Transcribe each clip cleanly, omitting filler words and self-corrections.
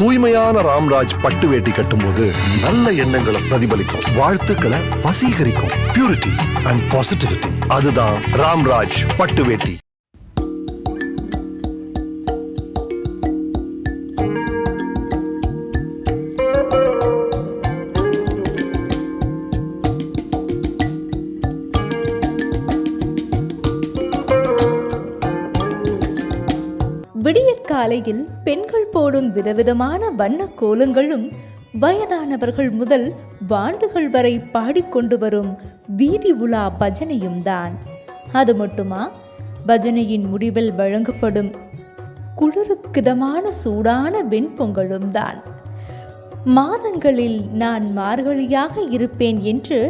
தூய்மையான ராம்ராஜ் பட்டு வேட்டி கட்டும்போது நல்ல எண்ணங்களை பிரதிபலிக்கும், வாழ்த்துக்களை வசீகரிக்கும். பியூரிட்டி அண்ட் பாசிட்டிவிட்டி, அதுதான் ராம்ராஜ் பட்டு வேட்டி. விடியற்காலையில் பெண்கள் போடும் விதவிதமான வண்ண கோலங்களும் வயதானவர்கள் முதல் வாண்டுகள் வரை பாடிக்கொண்டு வரும் வீதி உலா பஜனையும் தான். அது மட்டுமா, பஜனையின் முடிவில் வழங்கப்படும் குளிருக்கிதமான சூடான வெண்பொங்கலும் தான். மாதங்களில் நான் மார்கழியாக இருப்பேன் என்று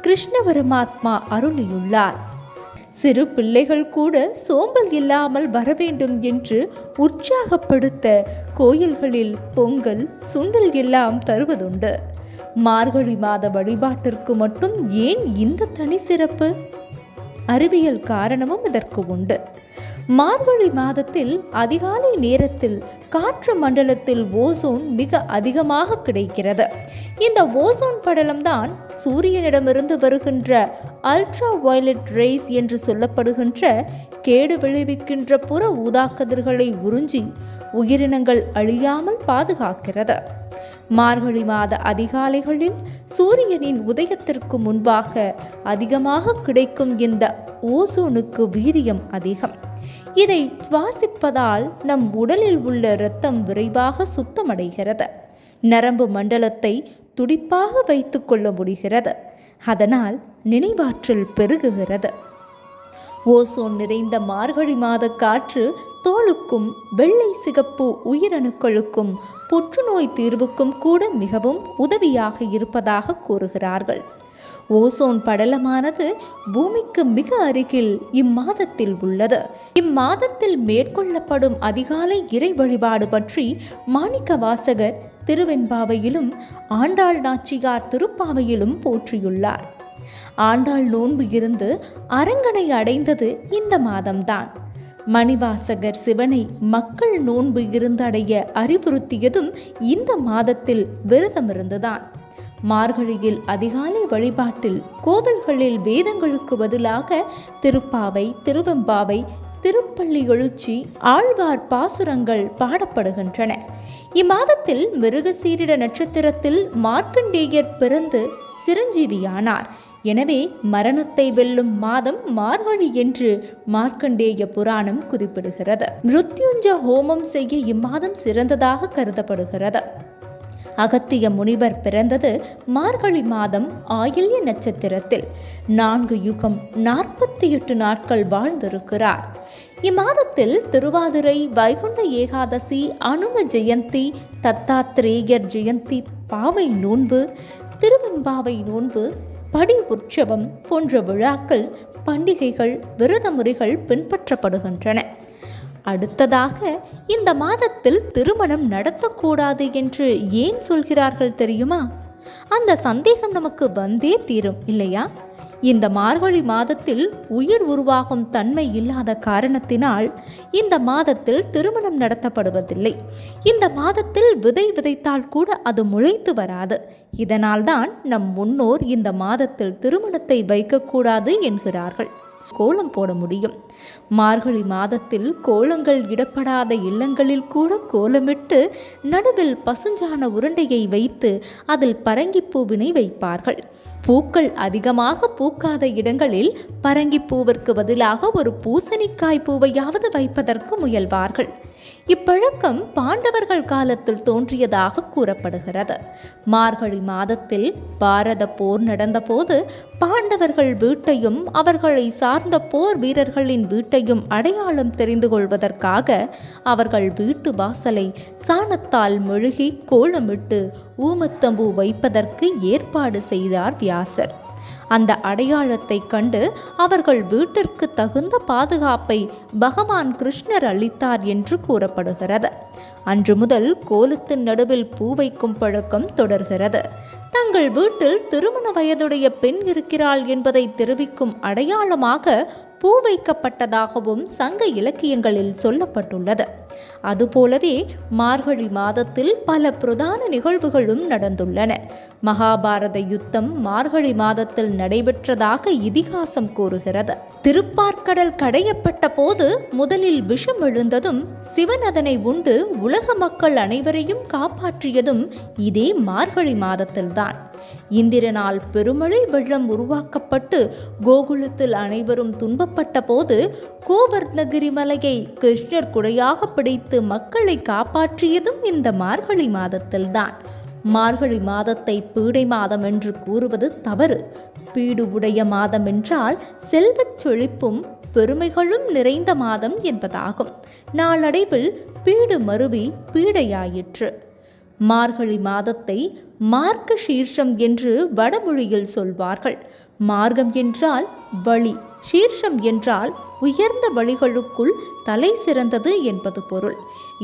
கிருஷ்ண பரமாத்மா அருளியுள்ளார். சிறு பிள்ளைகள் கூட சோம்பல் இல்லாமல் வரவேண்டும் என்று உற்சாகப்படுத்த கோயில்களில் பொங்கல், சுண்டல் எல்லாம் தருவதுண்டு. மார்கழி மாத வழிபாட்டிற்கு மட்டும் ஏன் இந்த தனி சிறப்பு? அறிவியல் காரணமும் இதற்கு உண்டு. மார்கழி மாதத்தில் அதிகாலை நேரத்தில் காற்று மண்டலத்தில் ஓசோன் மிக அதிகமாக கிடைக்கிறது. இந்த ஓசோன் படலம்தான் சூரியனிடமிருந்து வருகின்ற அல்ட்ரா வயலட் ரேஸ் என்று சொல்லப்படுகின்ற கேடு விளைவிக்கின்ற புற ஊதாக்கதிர்களை உறிஞ்சி உயிரினங்கள் அழியாமல் பாதுகாக்கிறது. மார்கழி மாத அதிகாலைகளில் சூரியனின் உதயத்திற்கு முன்பாக அதிகமாக கிடைக்கும் இந்த ஓசோனுக்கு வீரியம் அதிகம். இதை சுவாசிப்பதால் நம் உடலில் உள்ள இரத்தம் விரைவாக சுத்தமடைகிறது. நரம்பு மண்டலத்தை துடிப்பாக வைத்துக் கொள்ள முடிகிறது. அதனால் நினைவாற்றல் பெருகுகிறது. ஓசோன் நிறைந்த மார்கழி மாத காற்று தோலுக்கும் வெள்ளை சிகப்பு உயிரணுக்களுக்கும் புற்றுநோய் தீர்வுக்கும் கூட மிகவும் உதவியாக இருப்பதாக கூறுகிறார்கள். ஓசோன் படலமானது பூமிக்கு மிக அருகில் இம்மாதத்தில் உள்ளது. இம்மாதத்தில் மேற்கொள்ளப்படும் அதிகாலை இறை வழிபாடு பற்றி மாணிக்க வாசகர் திருவெண்பாவையிலும் ஆண்டாள் நாச்சியார் திருப்பாவையிலும் போற்றியுள்ளார். ஆண்டாள் நோன்பு இருந்து அரங்கனை அடைந்தது இந்த மாதம்தான். மணிவாசகர் சிவனை மக்கள் நோன்பு இருந்தடைய அறிவுறுத்தியதும் இந்த மாதத்தில் விரதமிருந்துதான். மார்கழியில் அதிகாலை வழிபாட்டில் கோவில்களில் வேதங்களுக்கு பதிலாக திருப்பாவை, திருவெம்பாவை, திருப்பள்ளி எழுச்சி, ஆழ்வார் பாசுரங்கள் பாடப்படுகின்றன. இம்மாதத்தில் மிருகசீரிட நட்சத்திரத்தில் மார்க்கண்டேயர் பிறந்து சிரஞ்சீவியானார். எனவே மரணத்தை வெல்லும் மாதம் மார்கழி என்று மார்க்கண்டேய புராணம் குறிப்பிடுகிறது. மிருத்யுஞ்ச ஹோமம் செய்ய இம்மாதம் சிறந்ததாக கருதப்படுகிறது. அகத்திய முனிவர் பிறந்தது மார்கழி மாதம் ஆயில்ய நட்சத்திரத்தில். 4 யுகம் 48 நாட்கள் வாழ்ந்திருக்கிறார். இம்மாதத்தில் திருவாதிரை, வைகுண்ட ஏகாதசி, அனும ஜெயந்தி, தத்தாத்ரேயர் ஜெயந்தி, பாவை நோன்பு, திருவெம்பாவை நோன்பு, படி உற்சவம் போன்ற விழாக்கள், பண்டிகைகள், விரத முறைகள் பின்பற்றப்படுகின்றன. அடுத்ததாக, இந்த மாதத்தில் திருமணம் நடத்தக்கூடாது என்று ஏன் சொல்கிறார்கள் தெரியுமா? அந்த சந்தேகம் நமக்கு வந்தே தீரும் இல்லையா? இந்த மார்கழி மாதத்தில் உயிர் உருவாகும் தன்மை இல்லாத காரணத்தினால் இந்த மாதத்தில் திருமணம் நடத்தப்படுவதில்லை. இந்த மாதத்தில் விதை விதைத்தால் கூட அது முளைத்து வராது. இதனால்தான் நம் முன்னோர் இந்த மாதத்தில் திருமணத்தை வைக்கக்கூடாது என்கிறார்கள். கோலம் போட முடியும். மார்கழி மாதத்தில் கோலங்கள் இடப்படாத இல்லங்களில் கூட கோலமிட்டு நடுவில் பசுஞ்சான உருண்டையை வைத்து அதில் பரங்கிப்பூவினை வைப்பார்கள். பூக்கள் அதிகமாக பூக்காத இடங்களில் பரங்கிப்பூவிற்கு பதிலாக ஒரு பூசணிக்காய் பூவையாவது வைப்பதற்கு முயல்வார்கள். இப்பழக்கம் பாண்டவர்கள் காலத்தில் தோன்றியதாக கூறப்படுகிறது. மார்கழி மாதத்தில் பாரத போர் நடந்தபோது பாண்டவர்கள் வீட்டையும் அவர்களை சார்ந்த போர் வீரர்களின் வீட்டையும் அடையாளம் தெரிந்து கொள்வதற்காக அவர்கள் வீட்டு வாசலை சாணத்தால் மெழுகி கோலமிட்டு ஊமத்தம்பூ வைப்பதற்கு ஏற்பாடு செய்தார் வியாசர். அந்த அடையாளத்தை கண்டு அவர்கள் வீட்டிற்கு தகுந்த பாதுகாப்பை பகவான் கிருஷ்ணர் அளித்தார் என்று கூறப்படுகிறது. அன்று முதல் கோலத்தின் நடுவில் பூ வைக்கும் பழக்கம் தொடர்கிறது. தங்கள் வீட்டில் திருமண வயதுடைய பெண் இருக்கிறாள் என்பதை தெரிவிக்கும் அடையாளமாக பூ வைக்கப்பட்டதாகவும் சங்க இலக்கியங்களில் சொல்லப்பட்டுள்ளது. அதுபோலவே மார்கழி மாதத்தில் பல பிரதான நிகழ்வுகளும் நடந்துள்ளன. மகாபாரத யுத்தம் மார்கழி மாதத்தில் நடைபெற்றதாக இதிகாசம் கூறுகிறது. திருப்பார்கடல் கடையப்பட்ட போது முதலில் விஷம் எழுந்ததும் சிவன் அதனை உண்டு உலக மக்கள் அனைவரையும் காப்பாற்றியதும் இதே மார்கழி மாதத்தில்தான். இந்திரனால் பெருமழை வெள்ளம் உருவாக்கப்பட்டு கோகுலத்தில் அனைவரும் துன்பப்பட்ட போது கோவர்ணகிரி மலையை கிருஷ்ணர் குடையாக பிடித்து மக்களை காப்பாற்றியதும் இந்த மார்கழி மாதத்தில்தான். மார்கழி மாதத்தை பீடை மாதம் என்று கூறுவது தவறு. பீடு உடைய மாதம் என்றால் செல்வச் செழிப்பும் பெருமைகளும் நிறைந்த மாதம் என்பதாகும். நாளடைவில் பீடு மருவி பீடையாயிற்று. மார்கழி மாதத்தை மார்க்க சீர்ஷம் என்று வடமொழியில் சொல்வார்கள். மார்க்கம் என்றால் வழி, சீர்ஷம் என்றால் உயர்ந்த வழிகளுக்குள் தலை சிறந்தது என்பது பொருள்.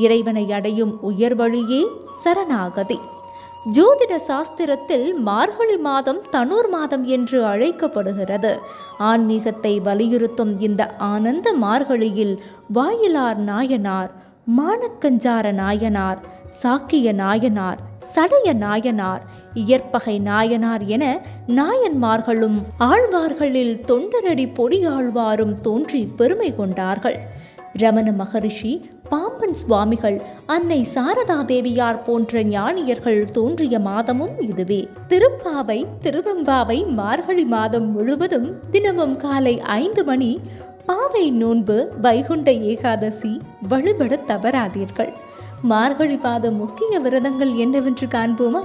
இறைவனை அடையும் உயர்வழியே சரணாகதி. ஜோதிட சாஸ்திரத்தில் மார்கழி மாதம் தனூர் மாதம் என்று அழைக்கப்படுகிறது. ஆன்மீகத்தை வலியுறுத்தும் இந்த ஆனந்த மார்கழியில் வாயிலார் நாயனார், மானக்கஞ்சார நாயனார், சாக்கிய நாயனார், சடைய நாயனார், இயற்பகை நாயனார் என நாயன்மார்களும் ஆழ்வார்களில் தொண்டரடி பொடி ஆழ்வாரும் தோன்றி பெருமை கொண்டார்கள். ரமண மகரிஷி, பாம்பன் சுவாமிகள், அன்னை சாரதா தேவியார் போன்ற ஞானியர்கள் தோன்றிய மாதமும் இதுவே. திருப்பாவை, திருவெம்பாவை மார்கழி மாதம் முழுவதும் தினமும் காலை 5 மணி பாவை நோன்பு, வைகுண்ட ஏகாதசி வழிபட தவறாதீர்கள். மார்கழி மாதம் முக்கிய விரதங்கள் என்னவென்று காண்போமா?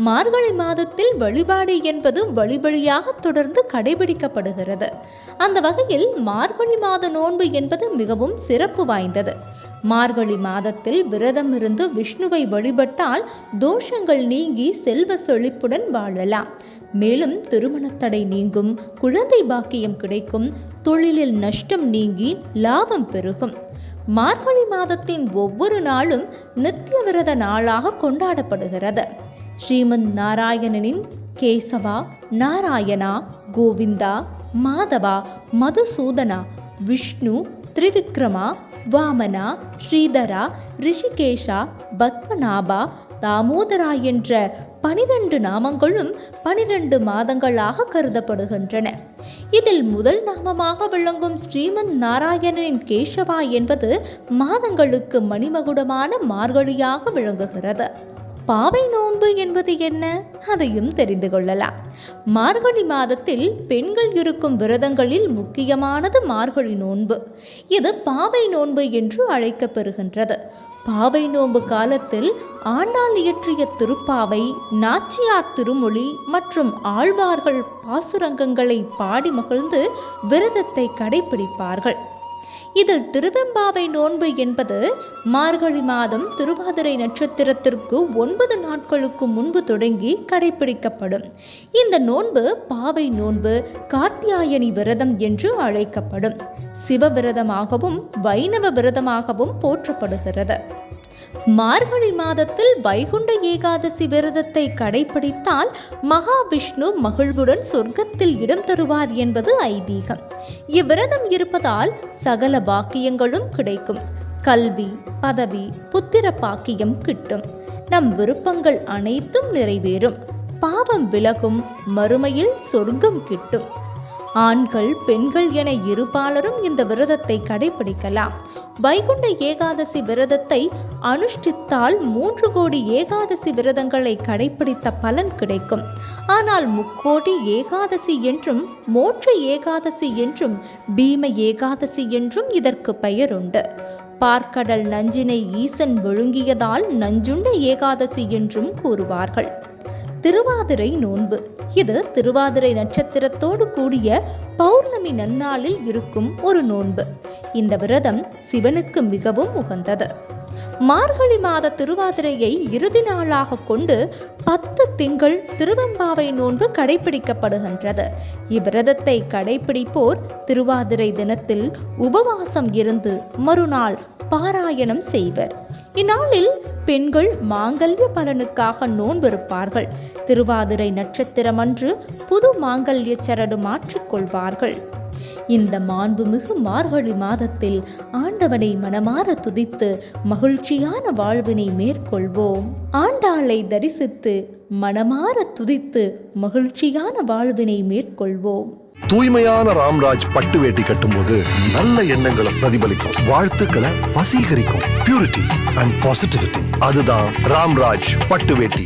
மார்கழி மாதத்தில் வழிபாடு என்பது வழிபடியாக தொடர்ந்து கடைபிடிக்கப்படுகிறது. அந்த வகையில் மார்கழி மாத நோன்பு என்பது மிகவும் சிறப்பு வாய்ந்தது. மார்கழி மாதத்தில் விரதம் இருந்து விஷ்ணுவை வழிபட்டால் தோஷங்கள் நீங்கி செல்வ செழிப்புடன் வாழலாம். மேலும் திருமணத்தடை நீங்கும், குழந்தை பாக்கியம் கிடைக்கும், தொழிலில் நஷ்டம் நீங்கி லாபம் பெருகும். மார்கழி மாதத்தின் ஒவ்வொரு நாளும் நித்திய விரத நாளாக கொண்டாடப்படுகிறது. ஸ்ரீமன் நாராயணனின் கேசவா, நாராயணா, கோவிந்தா, மாதவா, மதுசூதனா, விஷ்ணு, திரிவிக்ரமா, வாமனா, ஸ்ரீதரா, ரிஷிகேஷா, பத்மநாபா, தாமோதரா என்ற 12 நாமங்களும் 12 மாதங்களாக கருதப்படுகின்றன. இதில் முதல் நாமமாக விளங்கும் ஸ்ரீமன் நாராயணனின் கேசவா என்பது மாதங்களுக்கு மணிமகுடமான மார்கழியாக விளங்குகிறது. பாவை நோன்பு என்பது என்ன? அதையும் தெரிந்து கொள்ளலாம். மார்கழி மாதத்தில் பெண்கள் இருக்கும் விரதங்களில் முக்கியமானது மார்கழி நோன்பு. இது பாவை நோன்பு என்று அழைக்கப்பெறுகின்றது. பாவை நோன்பு காலத்தில் ஆண்டாள் இயற்றிய திருப்பாவை, நாச்சியார் திருமொழி மற்றும் ஆழ்வார்கள் பாசுரங்கங்களை பாடி மகிழ்ந்து விரதத்தை கடைபிடிப்பார்கள். இதில் திருவெம்பாவை நோன்பு என்பது மார்கழி மாதம் திருவாதிரை நட்சத்திரத்திற்கு 9 நாட்களுக்கு முன்பு தொடங்கி கடைபிடிக்கப்படும். இந்த நோன்பு பாவை நோன்பு, கார்த்தியாயனி விரதம் என்று அழைக்கப்படும். சிவவிரதமாகவும் வைணவ விரதமாகவும் போற்றப்படுகிறது. மார்கழி மாதத்தில் வைகுண்ட ஏகாதசி விரதத்தை கடைபிடித்தால் மகாவிஷ்ணு மகிழ்வுடன் சொர்க்கத்தில் இடம் தருவார் என்பது ஐதீகம். இவ்விரதம் இருப்பதால் சகல பாக்கியங்களும் கிடைக்கும். கல்வி, பதவி, புத்திர பாக்கியம் கிட்டும். நம் விருப்பங்கள் அனைத்தும் நிறைவேறும். பாவம் விலகும். மறுமையில் சொர்க்கம் கிட்டும். ஆண்கள், பெண்கள் என இருபாலரும் இந்த விரதத்தை கடைபிடிக்கலாம். வைகுண்ட ஏகாதசி விரதத்தை அனுஷ்டித்தால் 3 கோடி ஏகாதசி விரதங்களை கடைபிடித்த பலன் கிடைக்கும். ஆனால் 3 கோடி ஏகாதசி என்றும், மோட்ச ஏகாதசி என்றும், பீம ஏகாதசி என்றும் இதற்கு பெயருண்டு. பார்க்கடல் நஞ்சினை ஈசன் விழுங்கியதால் நஞ்சுண்ட ஏகாதசி என்றும் கூறுவார்கள். திருவாதிரை நோன்பு. இது திருவாதிரை நட்சத்திரத்தோடு கூடிய பௌர்ணமி நன்னாளில் இருக்கும் ஒரு நோன்பு. இந்த விரதம் சிவனுக்கு மிகவும் உகந்தது. மார்கழி மாத திருவாதிரையை இறுதி நாளாக கொண்டு 10 திங்கள் திருவெம்பாவை நோன்பு கடைபிடிக்கப்படுகின்றது. இவ்விரதத்தை கடைபிடிப்போர் திருவாதிரை தினத்தில் உபவாசம் இருந்து மறுநாள் பாராயணம் செய்வர். இந்நாளில் பெண்கள் மாங்கல்ய பலனுக்காக நோன்பிருப்பார்கள். திருவாதிரை நட்சத்திரமன்று புது மாங்கல்ய சரடு மாற்றிக்கொள்வார்கள். இந்த மாண்புமிகு மார்கழி மாதத்தில் ஆண்டவனை மனமார துதித்து மகிழ்ச்சியான வாழ்வினை மேற்கொள்வோம். ஆண்டாளை தரிசித்து மனமார துதித்து மகிழ்ச்சியான வாழ்வினை மேற்கொள்வோம். தூய்மையான ராம்ராஜ் பட்டு வேட்டி கட்டும்போது நல்ல எண்ணங்களை பிரதிபலிக்கும், வாழ்த்துக்களை வசீகரிக்கும். பியூரிட்டி அண்ட் பாசிட்டிவிட்டி, அதுதான் ராம்ராஜ் பட்டு வேட்டி.